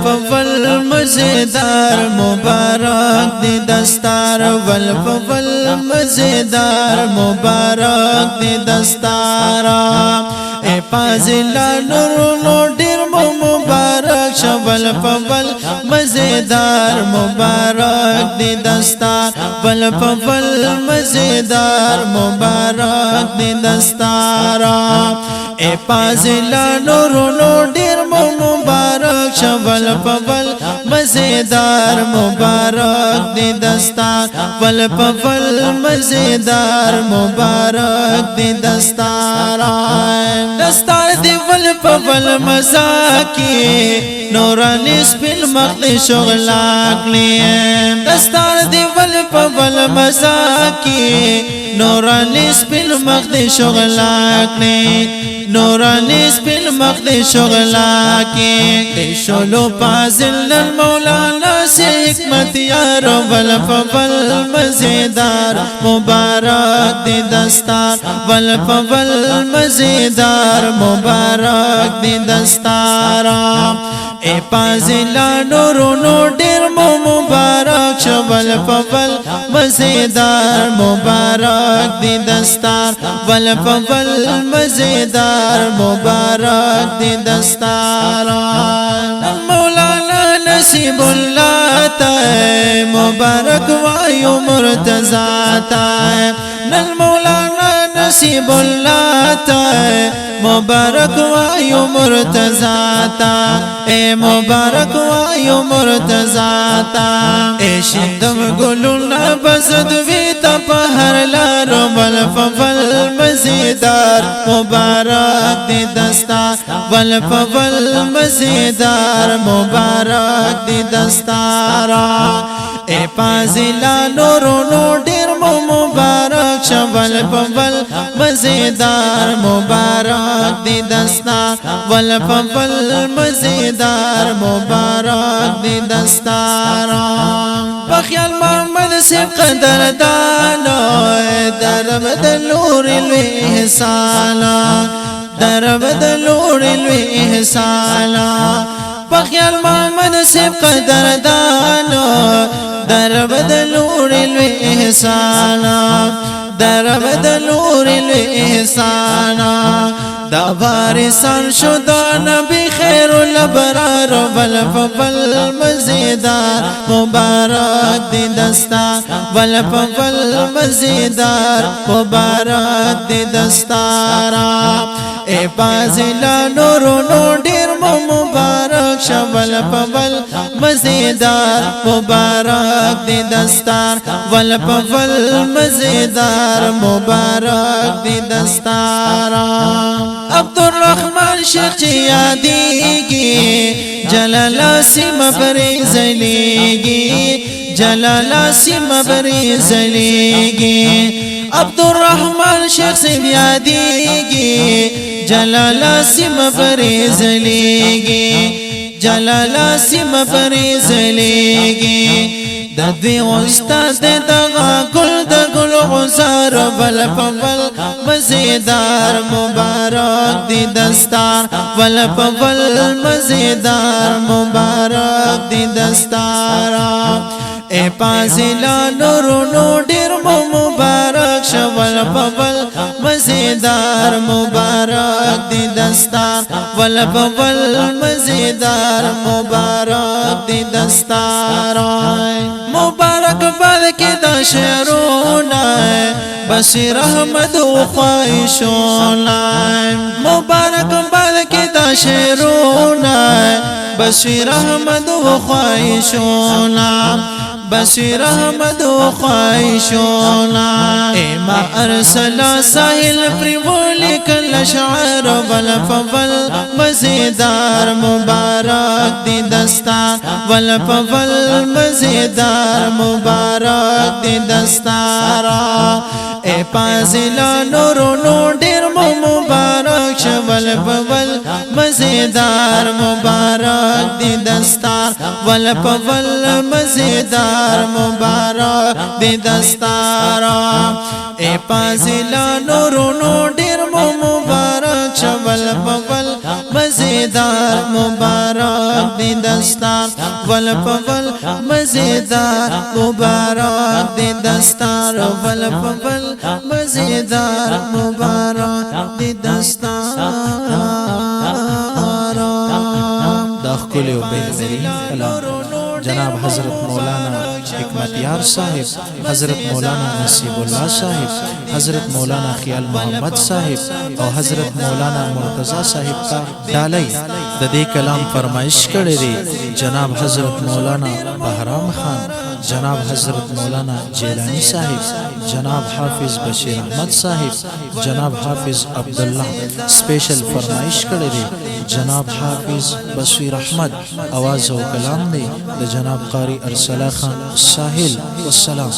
پول مزیدار مبارک دی دستار ول پول مزیدار مبارک دی دستار اے فاضلہ نورونو ډیر مبارک شول پول مزیدار مبارک دی دستار ول پول مزیدار مبارک دی دستار اے فاضلہ نورونو ډیر مبارک شول پول مزیدار مبارک دی دستار ول پول مزیدار مبارک دی دستار دستار دی ول پول مزاکی نورانی سپین مخدی شغلاک لیم دستار دی ول پول مزاکی نورانی سپین مخدی شغلاک لیم نورانی سپین مخدی شغلاکی شلو پازل المولانا سے حکمت یار ول پول مزیدار مبارک دی دستار ول پول مزیدار مبارک دی دستار اے پازلا نورونو ډیر مبارک شول پول مزیدار مبارک دی دستار ول پول مزیدار مبارک دی دستار مولانا نصیب اللہ تائے مبارک وایو مرتضی تائے نل مولانا نصیب اللہ تائے مبارک وایو مرتضی تائے اے مبارک وایو مرتضی تائے اے شندم گلونا بزد ویتا پہر لارو ول پول مزیدار مبارک دی دستار ول پول مزیدار مبارک دی دستار اے فاضلہ نورونو ډیر مبارک شول پول مزیدار مبارک دی دستار ول پول مزیدار مبارک دی دستار بخیال محمد سے قدردانو درب دلور الوحسانا درب دلور الوحسانا بخیال محمد سے قدردانو درب دلور الوحسانا درب دلور الوحسانا دا وارثان شدا نبی خیر الابرار ول پول مزیدار مبارک دی دستار ول پول مزیدار مبارک دی دستار اے فاضلہ نورونو ډیر مبارک شول پول مزیدار مبارک دی دستار ول پول مزیدار مبارک دی دستار عبدالرحمن شیخ چی یادیگی جلالا سیم بری زلیگی جلالا سیم بری زلیگی عبدالرحمن شیخ سی یادیگی جلالا سیم بری زلیگی جلالا سیم بری زلیگی ددی استاد دغا گل د گل غزار ول پول مزیدار مبارک دی دستار ول پول مزیدار مبارک دی دستار اے فاضلہ نورونو ډیر مبارک شول پول مزیدار مبارک دی دستار ول پول مزیدار مبارک دی دستار مبارک باد کی دا شعرونا بشیر احمد و خواہشونا مبارک باد کی دا شعرونا بشیر احمد و خواہشونا بشیر احمد و خواہشونا ما ارسلا ساحل پریولی کل شعر ول پول مزیدار مبارک دی دستار ول پول مزیدار مبارک دی دستار اے فاضلہ نورونو ډیر مبارک شول پول مزیدار مبارک دی دستار ول پول مزیدار مبارک دی دستار اے فاضلہ نورونو ډیر مبارک شول پول مزیدار مبارک دی دستار ول پول مزیدار مبارک دی دستار ول پول مزیدار مبارک دی دستار داخل و بهترین کلام جناب حضرت مولانا حکمتیار صاحب حضرت مولانا نصیب الله صاحب حضرت مولانا خیال محمد صاحب او حضرت مولانا مرتضی صاحب کا ډالۍ د دې کلام فرمایش کړی دی جناب حضرت مولانا بهرام خان جناب حضرت مولانا جیلانی صاحب جناب حافظ بشیر احمد صاحب جناب حافظ عبدالله سپیشل فرمایش کړی دی جناب حافظ بشیر احمد आवाज او کلام دی د جناب قاری ارسلا خان ساحل والسلام